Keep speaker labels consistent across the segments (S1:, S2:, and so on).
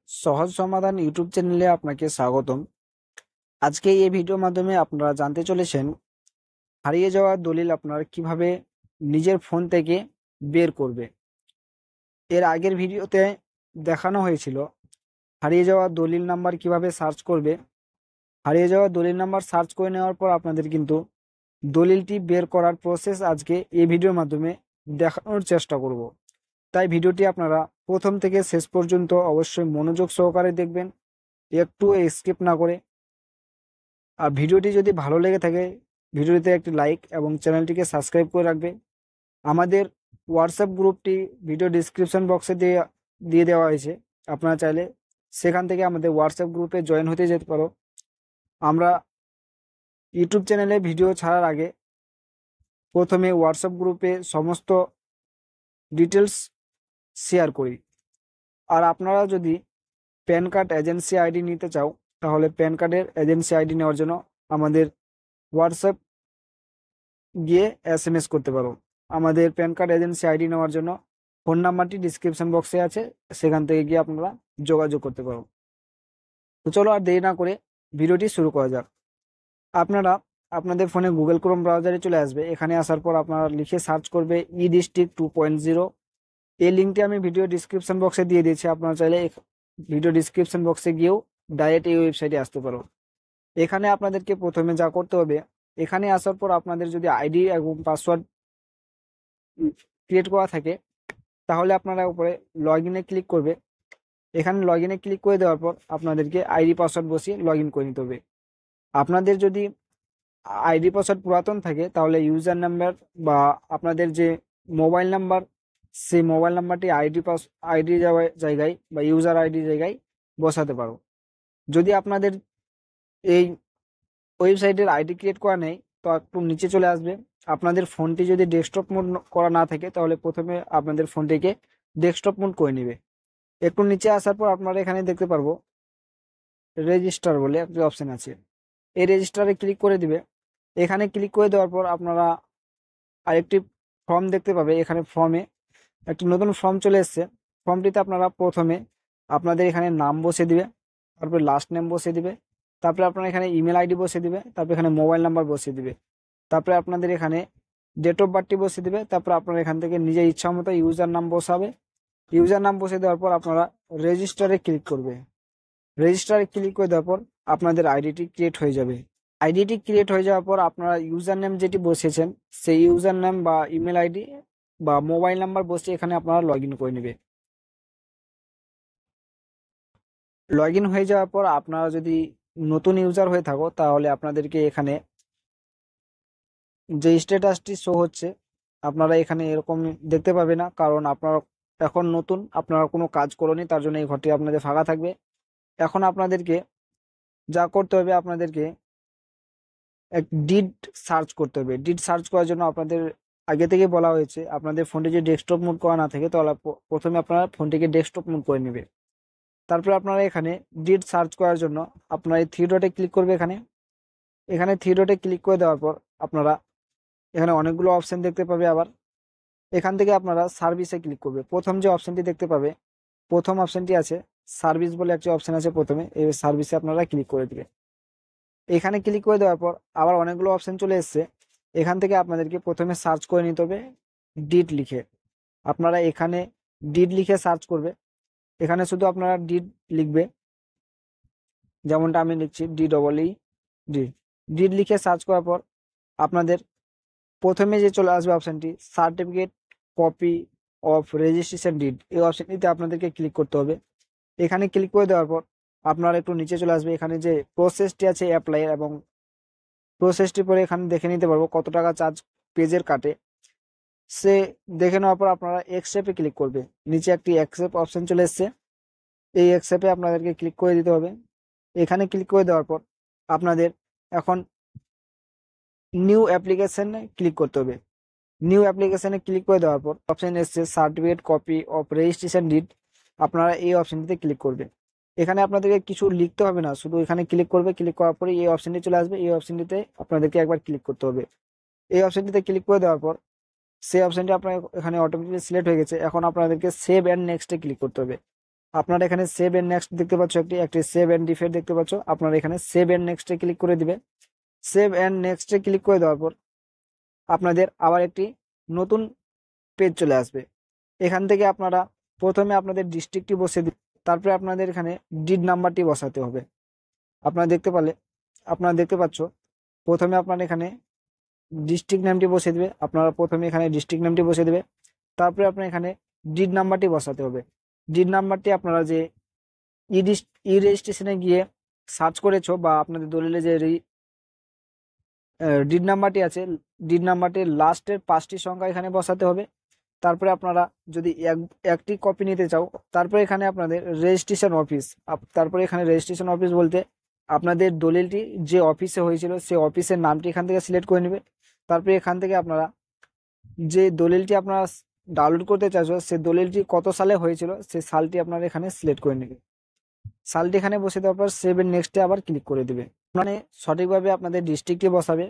S1: সহজ সমাধান ইউটিউব চ্যানেলে আপনাকে স্বাগতম। আজকে এই ভিডিওর মাধ্যমে আপনারা জানতে চলেছেন হারিয়ে যাওয়া দলিল আপনারা কিভাবে নিজের ফোন থেকে বের করবে। এর আগের ভিডিওতে দেখানো হয়েছিল হারিয়ে যাওয়া দলিল নাম্বার কিভাবে সার্চ করবে। হারিয়ে যাওয়া দলিল নাম্বার সার্চ করে নেওয়ার পর আপনাদের কিন্তু দলিলটি বের করার প্রসেস আজকে এই ভিডিওর মাধ্যমে দেখানোর চেষ্টা করব। তাই ভিডিওটি আপনারা প্রথম থেকে শেষ পর্যন্ত অবশ্যই মনোযোগ সহকারে দেখবেন, একটু স্কিপ না করে। আর ভিডিওটি যদি ভালো লেগে থাকে ভিডিওটিতে একটি লাইক এবং চ্যানেলটিকে সাবস্ক্রাইব করে রাখবে। আমাদের হোয়াটসঅ্যাপ গ্রুপটি ভিডিও ডিসক্রিপশন বক্সে দিয়ে দেওয়া হয়েছে, আপনারা চাইলে সেখান থেকে আমাদের হোয়াটসঅ্যাপ গ্রুপে জয়েন হতে যেতে পারো। আমরা ইউটিউব চ্যানেলে ভিডিও ছাড়ার আগে প্রথমে হোয়াটসঅ্যাপ গ্রুপে সমস্ত ডিটেলস শেয়ার করি। আর আপনারা যদি প্যান কার্ড এজেন্সি আইডি নিতে চাও তাহলে প্যান কার্ডের এজেন্সি আইডি নেওয়ার জন্য আমাদের হোয়াটসঅ্যাপ গিয়ে SMS করতে পারো। আমাদের প্যান কার্ড এজেন্সি আইডি নেওয়ার জন্য ফোন নাম্বারটি ডিসক্রিপশন বক্সে আছে, সেখান থেকে গিয়ে আপনারা যোগাযোগ করতে পারো। তো চলো আর দেরি না করে ভিডিওটি শুরু করা যাক। আপনারা আপনাদের ফোনে গুগল ক্রোম ব্রাউজারে চলে আসবে। এখানে আসার পর আপনারা লিখে সার্চ করবে ই ডিস্ট্রিক্ট 2.0। এই লিঙ্কটি আমি ভিডিও ডিসক্রিপশন বক্সে দিয়ে দিয়েছি, আপনারা চাইলে ভিডিও ডিসক্রিপশন বক্সে গিয়েও ডাইরেক্ট এই ওয়েবসাইটে আসতে পারো। এখানে আপনাদেরকে প্রথমে যা করতে হবে, এখানে আসার পর আপনাদের যদি আইডি এবং পাসওয়ার্ড ক্রিয়েট করা থাকে তাহলে আপনারা উপরে লগ ইনে ক্লিক করবে। এখানে লগ ইনে ক্লিক করে দেওয়ার পর আপনাদেরকে আইডি পাসওয়ার্ড বসিয়ে লগ ইন করে নিতে হবে। আপনাদের যদি আইডি পাসওয়ার্ড পুরাতন থাকে তাহলে ইউজার নাম্বার বা আপনাদের যে মোবাইল নাম্বার, সেই মোবাইল নাম্বারটি আইডি জায়গায় বা ইউজার আইডি জায়গায় বসাতে পারো। যদি আপনাদের এই ওয়েবসাইটের আইডি ক্রিয়েট করা নেই তো একটু নিচে চলে আসবে। আপনাদের ফোনটি যদি ডেস্কটপ মোড করা না থাকে তাহলে প্রথমে আপনাদের ফোনটিকে ডেস্কটপ মোড করে নেবে। একটু নিচে আসার পর আপনারা এখানে দেখতে পারবো রেজিস্টার বলে একটি অপশন আছে, এই রেজিস্টারে ক্লিক করে দিবে। এখানে ক্লিক করে দেওয়ার পর আপনারা আরেকটি ফর্ম দেখতে পাবে। এখানে ফর্মে একটি নতুন ফর্ম চলে এসছে। ফর্মটিতে আপনারা প্রথমে আপনাদের এখানে নাম বসে দিবে, তারপরে লাস্ট নেম বসে দিবে, তারপরে আপনারা এখানে ইমেল আইডি বসে দিবে, তারপরে এখানে মোবাইল নাম্বার বসিয়ে দিবে, তারপরে আপনাদের এখানে ডেট অফ বার্থটি বসিয়ে দিবে। তারপর আপনারা এখান থেকে নিজের ইচ্ছা মতো ইউজার নাম বসাবে। ইউজার নাম বসে দেওয়ার পর আপনারা রেজিস্টারে ক্লিক করবে। রেজিস্টারে ক্লিক করে দেওয়ার পর আপনাদের আইডিটি ক্রিয়েট হয়ে যাবে। আইডিটি ক্রিয়েট হয়ে যাওয়ার পর আপনারা ইউজার নেম যেটি বসিয়েছেন সেই ইউজার নেম বা ইমেল আইডি বা মোবাইল নাম্বার বসিয়ে এখানে আপনারা লগ ইন করে নেবে। লগ ইন হয়ে যাওয়ার পর আপনারা যদি নতুন ইউজার হয়ে থাকো তাহলে আপনাদেরকে এখানে যে স্ট্যাটাসটি শো হচ্ছে আপনারা এখানে এরকম দেখতে পাবে না, কারণ আপনারা এখন নতুন, আপনারা কোনো কাজ করোনি, তার জন্য এই ঘরটি আপনাদের ফাঁকা থাকবে। এখন আপনাদেরকে যা করতে হবে, আপনাদেরকে এক ডিড সার্চ করতে হবে। ডিড সার্চ করার জন্য আপনাদের আগে থেকে বলা হয়েছে আপনাদের ফোনটি যদি ডেস্কটপ মোড করা না থাকে তাহলে প্রথমে আপনারা ফোনটিকে ডেস্কটপ মোড করে নেবে। তারপরে আপনারা এখানে ডিড সার্চ করার জন্য আপনারা এই থ্রি ডটে ক্লিক করবে। এখানে থ্রি ডটে ক্লিক করে দেওয়ার পর আপনারা এখানে অনেকগুলো অপশন দেখতে পাবে। আবার এখান থেকে আপনারা সার্ভিসে ক্লিক করবে। প্রথম যে অপশনটি দেখতে পাবে, প্রথম অপশনটি আছে সার্ভিস বলে একটি অপশন আছে, প্রথমে এই সার্ভিসে আপনারা ক্লিক করে দিবে। এখানে ক্লিক করে দেওয়ার পর আবার অনেকগুলো অপশন চলে এসছে। এখান থেকে আপনাদেরকে প্রথমে সার্চ করে নিতে হবে ডিড লিখে। আপনারা এখানে ডিড লিখে সার্চ করবে। এখানে শুধু আপনারা ডিড লিখবে, যেমনটা আমি লিখছি DEED। ডিড লিখে সার্চ করার পর আপনাদের প্রথমে যে চলে আসবে অপশনটি certificate copy of registration did, এই অপশনটিতে আপনাদেরকে ক্লিক করতে হবে। এখানে ক্লিক করে দেওয়ার পর আপনারা একটু নিচে চলে আসবে। এখানে যে প্রসেসটি আছে অ্যাপ্লাই, এবং প্রসেসটি পরে এখানে দেখে নিতে পারবো কত টাকা চার্জ পেজের কাটে। সে দেখে নেওয়ার পর আপনারা অ্যাকসেপ্টে ক্লিক করবে। নিচে একটি অ্যাকসেপ্ট অপশন চলে এসছে, এই অ্যাকসেপ্টে আপনাদেরকে ক্লিক করে দিতে হবে। এখানে ক্লিক করে দেওয়ার পর আপনাদের এখন নিউ অ্যাপ্লিকেশনে ক্লিক করতে হবে। নিউ অ্যাপ্লিকেশনে ক্লিক করে দেওয়ার পর অপশন এসছে certificate copy of registration did, আপনারা এই অপশনটিতে ক্লিক করবে। এখানে আপনাদেরকে কিছু লিখতে হবে না, শুধু এখানে ক্লিক করবে। ক্লিক করার পরে এই অপশনটি চলে আসবে, এই অপশনটিতে আপনাদেরকে একবার ক্লিক করতে হবে। এই অপশনটিতে ক্লিক করে দেওয়ার পর সেই অপশনটি আপনার এখানে অটোমেটিকলি সিলেক্ট হয়ে গেছে। এখন আপনাদেরকে সেভ অ্যান্ড নেক্সটে ক্লিক করতে হবে। আপনারা এখানে সেভ এন্ড নেক্সট দেখতে পাচ্ছ, একটি সেভ এন্ড ডিফেট দেখতে পাচ্ছ। আপনারা এখানে সেভ এন্ড নেক্সটে ক্লিক করে দিবে। সেভ এন্ড নেক্সটে ক্লিক করে দেওয়ার পর আপনাদের আবার একটি নতুন পেজ চলে আসবে। এখান থেকে আপনারা প্রথমে আপনাদের ডিস্ট্রিক্টটি বসিয়ে দিন, তারপরে আপনাদের এখানে ডিড নাম্বারটি বসাতে হবে। আপনারা দেখতে পাচ্ছ প্রথমে আপনার এখানে ডিস্ট্রিক্ট নেমটি বসিয়ে দিবে। আপনারা প্রথমে এখানে ডিস্ট্রিক্ট নেমটি বসিয়ে দিবে, তারপরে আপনার এখানে ডিড নাম্বারটি বসাতে হবে। ডিড নাম্বারটি আপনারা যে ই রেজিস্ট্রেশনে গিয়ে সার্চ করেছো বা আপনাদের দলিলে যে ডিড নাম্বারটি আছে, ডিড নাম্বারটির লাস্টের 5টি সংখ্যা এখানে বসাতে হবে। তারপরে আপনারা যদি একটি কপি নিতে চাও, তারপরে এখানে আপনাদের রেজিস্ট্রেশন অফিস, তারপরে এখানে রেজিস্ট্রেশন অফিস বলতে আপনাদের দলিলটি যে অফিসে হয়েছিল সেই অফিসের নামটি এখান থেকে সিলেক্ট করে নেবে। তারপরে এখান থেকে আপনারা যে দলিলটি আপনারা ডাউনলোড করতে চাইছো সে দলিলটি কত সালে হয়েছিল সেই সালটি আপনারা এখানে সিলেক্ট করে নেবে। সালটি এখানে বসে দেওয়ার পর সেভ এন্ড নেক্সটে আবার ক্লিক করে দিবে। মানে সঠিকভাবে আপনাদের ডিস্ট্রিক্টটি বসাবে।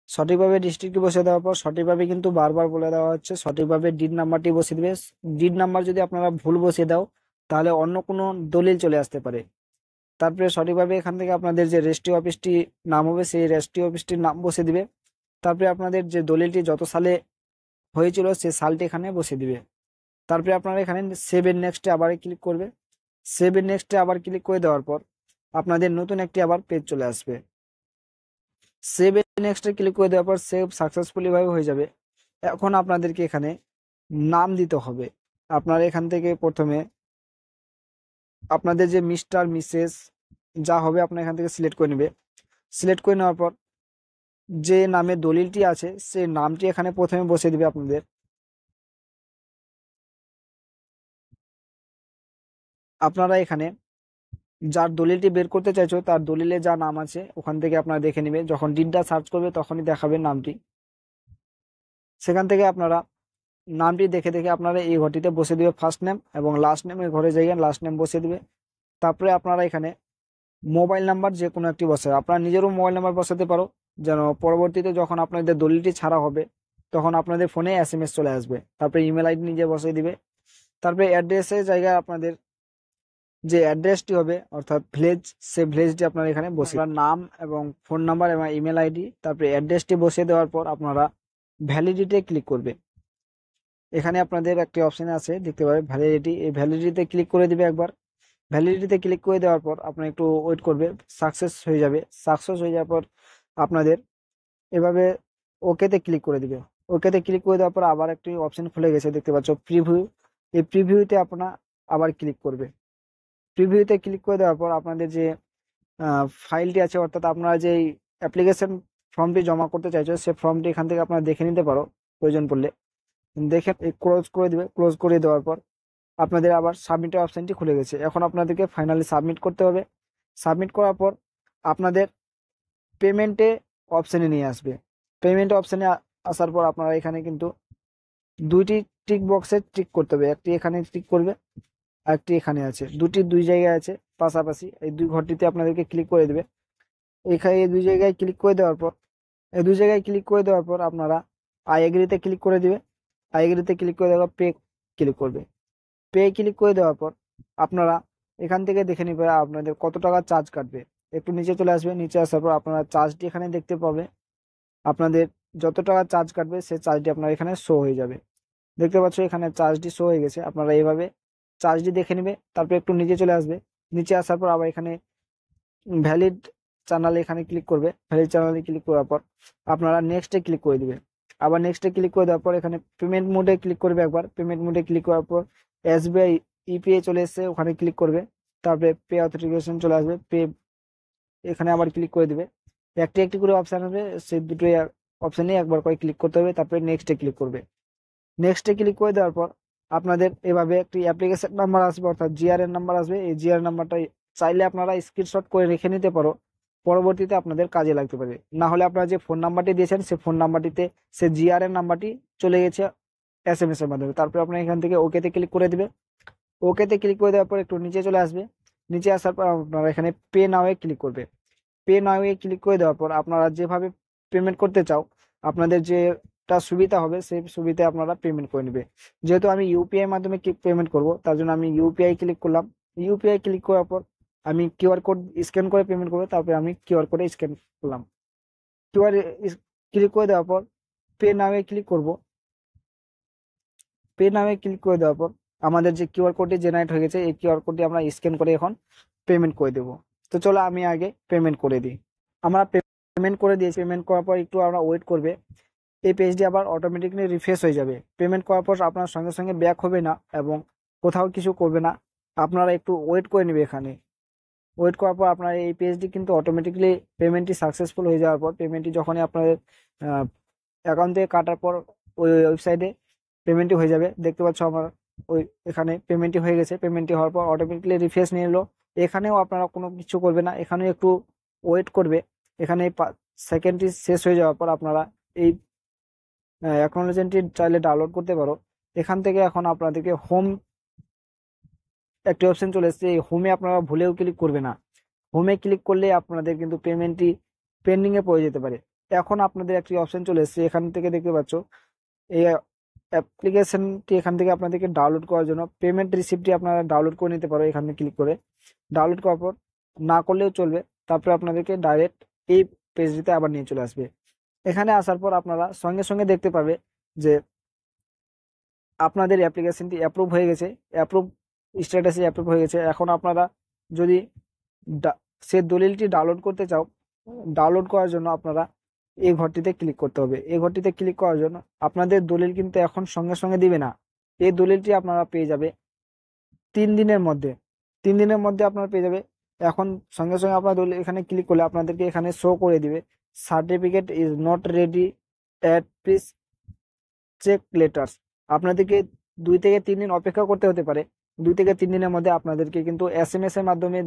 S1: সঠিকভাবে ডিস্ট্রিক্টটি বসিয়ে দেওয়ার পর সঠিকভাবে কিন্তু বারবার বলে দেওয়া হচ্ছে সঠিকভাবে ডিড নাম্বারটি বসিয়ে দিবে। ডিড নাম্বার যদি আপনারা ভুল বসিয়ে দাও তাহলে অন্য কোনো দলিল চলে আসতে পারে। তারপরে সঠিকভাবে এখান থেকে আপনাদের যে রেজিস্ট্রি অফিসটি নাম হবে সেই রেজিস্ট্রি অফিসটির নাম বসিয়ে দিবে। তারপরে আপনাদের যে দলিলটি যত সালে হয়েছিল সেই সালটি এখানে বসিয়ে দিবে। তারপরে আপনারা এখানে সেভ এন্ড নেক্সটে আবার ক্লিক করবে। সেভ এন্ড নেক্সটে আবার ক্লিক করে দেওয়ার পর আপনাদের নতুন একটি আবার পেজ চলে আসবে। সেভ এন্ড নেক্সটে ক্লিক করে দেওয়ার পর সেভ সাকসেসফুলি ভাবে হয়ে যাবে। এখন আপনাদেরকে এখানে নাম দিতে হবে। আপনারা এখান থেকে প্রথমে আপনাদের যে মিস্টার মিসেস যা হবে আপনার এখান থেকে সিলেক্ট করে নেবে। সিলেক্ট করে নেওয়ার পর যে নামে দলিলটি আছে সেই নামটি এখানে প্রথমে বসিয়ে দিবে আপনাদের। আপনারা এখানে যার দলিলটি বের করতে চাইছো তার দলিলে যা নাম আছে ওখান থেকে আপনারা দেখে নেবে। যখন ডিডটা সার্চ করবে তখনই দেখাবে নামটি। সেখান থেকে আপনারা নামটি দেখে দেখে আপনারা এই ঘরটিতে বসে দিবে ফার্স্ট নেম, এবং লাস্ট নেম এই ঘরে জায়গায় লাস্ট নেম বসিয়ে দিবে। তারপরে আপনারা এখানে মোবাইল নাম্বার যে কোনো একটি বসাবে। আপনারা নিজেরও মোবাইল নাম্বার বসাতে পারো, যেন পরবর্তীতে যখন আপনাদের দলিলটি ছাড়া হবে তখন আপনাদের ফোনে SMS চলে আসবে। তারপরে ইমেল আইডি নিজে বসিয়ে দিবে। তারপরে অ্যাড্রেসের জায়গায় আপনাদের যে অ্যাড্রেসটি হবে অর্থাৎ ভিলেজ, সে ভিলেজটি আপনারা এখানে বসিয়ে নাম এবং ফোন নাম্বার এবং ইমেল আইডি তারপরে অ্যাড্রেসটি বসিয়ে দেওয়ার পর আপনারা ভ্যালিডিটিতে ক্লিক করবে। এখানে আপনাদের একটি অপশন আছে দেখতে পাবেন ভ্যালিডিটি, এই ভ্যালিডিটিতে ক্লিক করে দিবে একবার। ভ্যালিডিটিতে ক্লিক করে দেওয়ার পর আপনার একটু ওয়েট করবে, সাকসেস হয়ে যাবে। সাকসেস হয়ে যাওয়ার পর আপনাদের এভাবে ওকেতে ক্লিক করে দিবে। ওকেতে ক্লিক করে দেওয়ার পর আবার একটি অপশন খুলে গেছে দেখতে পাচ্ছ প্রিভিউ, এই প্রিভিউতে আপনারা আবার ক্লিক করবে। প্রিভিউতে ক্লিক করে দেওয়ার পর আপনাদের যে ফাইলটি আছে অর্থাৎ আপনারা যে অ্যাপ্লিকেশন ফর্মটি জমা করতে চাইছো সে ফর্মটি এখান থেকে আপনারা দেখে নিতে পারো প্রয়োজন পড়লে। দেখে ক্লোজ করে দিবে। ক্লোজ করে দেওয়ার পর আপনাদের আবার সাবমিটের অপশানটি খুলে গেছে। এখন আপনাদেরকে ফাইনালি সাবমিট করতে হবে। সাবমিট করার পর আপনাদের পেমেন্টে অপশানে নিয়ে আসবে। পেমেন্ট অপশানে আসার পর আপনারা এখানে কিন্তু দুইটি টিক বক্সে টিক করতে হবে। একটি এখানে টিক করবে, একটি এখানে আছে, দুই জায়গায় আছে পাশাপাশি। এই দুই ঘরটিতে আপনাদেরকে ক্লিক করে দেবে। এখানে এই দুই জায়গায় ক্লিক করে দেওয়ার পর আপনারা আই এগ্রিতে ক্লিক করে দিবে। আই এগ্রিতে ক্লিক করে দেওয়ার পর পে ক্লিক করবে। পে ক্লিক করে দেওয়ার পর আপনারা এখান থেকে দেখে নিবে আপনাদের কত টাকা চার্জ কাটবে। একটু নিচে চলে আসবে। নিচে আসার পর আপনারা চার্জটি এখানে দেখতে পাবে। আপনাদের যত টাকা চার্জ কাটবে সেই চার্জটি আপনার এখানে শো হয়ে যাবে। দেখতে পাচ্ছ এখানে চার্জটি শো হয়ে গেছে। আপনারা এইভাবে চার্জটি দেখে নেবে। তারপর একটু নিচে চলে আসবে। নিচে আসার পর আবার এখানে ভ্যালিড চ্যানেলে এখানে ক্লিক করবে। ভ্যালিড চ্যানেলে ক্লিক করার পর আপনারা নেক্সটে ক্লিক করে দিবে। আবার নেক্সটে ক্লিক করে দেওয়ার পর এখানে পেমেন্ট মোডে ক্লিক করবে একবার। পেমেন্ট মোডে ক্লিক করার পর SBI ইউপিআই চলে এসছে, ওখানে ক্লিক করবে। তারপরে পে অথেন্টিকেশন চলে আসবে, পে এখানে আবার ক্লিক করে দিবে। একটি একটি করে অপশান হবে, সেই দুটো অপশানে একবার করে ক্লিক করতে হবে। তারপরে নেক্সটে ক্লিক করবে। নেক্সটে ক্লিক করে দেওয়ার পর আপনাদের এভাবে একটি অ্যাপ্লিকেশন নাম্বার আসবে অর্থাৎ GRN নাম্বার আসবে। এই GRN নাম্বারটা চাইলে আপনারা স্ক্রিনশট করে রেখে নিতে পারো, পরবর্তীতে আপনাদের কাজে লাগতে পারে। না হলে আপনারা যে ফোন নাম্বারটি দিয়েছেন সেই ফোন নাম্বারটিতে সে GRN নাম্বারটি চলে গেছে SMS এর মাধ্যমে। তারপরে আপনারা এখান থেকে ওকেতে ক্লিক করে দিবে। ওকেতে ক্লিক করে দেওয়ার পর একটু নিচে চলে আসবে। নিচে আসার পর আপনারা এখানে পে নাওয়ে ক্লিক করবে। পে নাওয়ে ক্লিক করে দেওয়ার পর আপনারা যেভাবে পেমেন্ট করতে চাও আপনাদের যে যেটা সুবিধা হবে সেই সুবিধায় আপনারা পেমেন্ট করে নেবে। যেহেতু আমি ইউপিআই মাধ্যমে পেমেন্ট করব, তার জন্য আমি ইউপিআই ক্লিক করলাম। ইউপিআই ক্লিক করার পর আমি কিউআর কোড স্ক্যান করে পেমেন্ট করবো, তারপরে আমি কিউআর কোডে স্ক্যান করলাম। কিউআর ক্লিক করে দেওয়ার পর পে নামে ক্লিক করব। পে নামে ক্লিক করে দেওয়ার পর আমাদের যে কিউআর কোডটি জেনারেট হয়ে গেছে, এই কিউআর কোডটি আমরা স্ক্যান করে এখন পেমেন্ট করে দেব। তো চলো আমি আগে পেমেন্ট করে দিই। আমরা পেমেন্ট করে দিয়েছি। পেমেন্ট করার পর একটু আমরা ওয়েট করবে, এই পেজটি আবার অটোমেটিকলি রিফ্রেশ হয়ে যাবে। পেমেন্ট করার পর আপনার সঙ্গে সঙ্গে ব্যাক হবে না এবং কোথাও কিছু করবে না, আপনারা একটু ওয়েট করে নেবে। এখানে ওয়েট করার পর আপনার এই পেজটি কিন্তু অটোমেটিকলি পেমেন্টটি সাকসেসফুল হয়ে যাওয়ার পর, পেমেন্টটি যখনই আপনাদের অ্যাকাউন্ট থেকে কাটার পর ওই ওয়েবসাইটে পেমেন্টটি হয়ে যাবে। দেখতে পাচ্ছ আমার ওই এখানে পেমেন্টটি হয়ে গেছে। পেমেন্টটি হওয়ার পর অটোমেটিকলি রিফ্রেশ নিয়ে এলো। এখানেও আপনারা কোনো কিছু করবে না, এখানেও একটু ওয়েট করবে। এখানে সেকেন্ডটি শেষ হয়ে যাওয়ার পর আপনারা এই অ্যাকনোলেজমেন্টটি চাইলে ডাউনলোড করতে পারো। এখান থেকে এখন আপনাদেরকে হোম একটি অপশন চলে এসেছে, এই হোমে আপনারা ভুলেও ক্লিক করবে না। হোমে ক্লিক করলে আপনাদের কিন্তু পেমেন্টটি পেন্ডিং এ পড়ে যেতে পারে। এখন আপনাদের একটি অপশন চলে এসেছে, এখান থেকে দেখতে পাচ্ছ এই অ্যাপ্লিকেশনটি এখান থেকে আপনাদেরকে ডাউনলোড করার জন্য পেমেন্ট রিসিপ্টটি আপনারা ডাউনলোড করে নিতে পারো। এখানে ক্লিক করে ডাউনলোড করার পর না করলেও চলবে, তারপরে আপনাদেরকে ডাইরেক্ট এই পেজটিতে আবার নিয়ে চলে আসবে। এখানে আসার পর আপনারা সঙ্গে সঙ্গে দেখতে পাবে যে আপনাদের অ্যাপ্লিকেশনটি অ্যাপ্রুভ হয়ে গেছে, অ্যাপ্রুভ স্ট্যাটাসে অ্যাপ্রুভ হয়ে গেছে। এখন আপনারা যদি সে দলিলটি ডাউনলোড করতে চাও, ডাউনলোড করার জন্য আপনারা এই ঘরটিতে ক্লিক করতে হবে। এই ঘরটিতে ক্লিক করার জন্য আপনাদের দলিল কিন্তু এখন সঙ্গে সঙ্গে দিবে না, এই দলিলটি আপনারা পেয়ে যাবে 3 দিনের মধ্যে। 3 দিনের মধ্যে আপনারা পেয়ে যাবে। এখন সঙ্গে সঙ্গে আপনার দলিল এখানে ক্লিক করলে আপনাদেরকে এখানে শো করে দিবে certificate is not ready at please check letters. আপনাদেরকে 2 থেকে 3 দিন অপেক্ষা করতে হতে পারে। 2 থেকে 3 দিনের মধ্যে আপনাদেরকে কিন্তু এসএমএস এর মাধ্যমে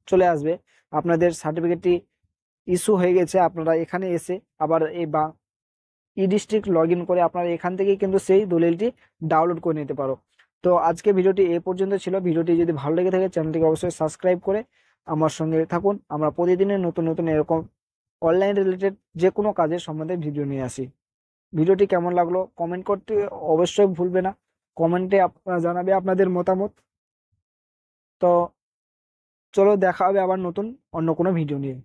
S1: চলে আসবে আপনাদের সার্টিফিকেটটি ইস্যু হয়ে গেছে। আপনারা এখানে এসে আবার এই ই ডিস্ট্রিক্ট লগ ইন করে আপনারা এখান থেকে কিন্তু সেই দলিলটি ডাউনলোড করে নিতে পারো। তো আজকে ভিডিওটি এ পর্যন্ত ছিল। ভিডিওটি যদি ভালো লেগে থাকে চ্যানেলটিকে অবশ্যই সাবস্ক্রাইব করে আমার সঙ্গে থাকুন। আমরা প্রতিদিনের নতুন নতুন এরকম অনলাইন রিলেটেড যে কোনো কাজের সম্বন্ধে ভিডিও নিয়ে আসি। ভিডিওটি কেমন লাগলো কমেন্ট করতে অবশ্যই ভুলবে না। কমেন্টে আপনারা জানাবে আপনাদের মতামত। তো চলো দেখা হবে আবার নতুন অন্য কোনো ভিডিও নিয়ে।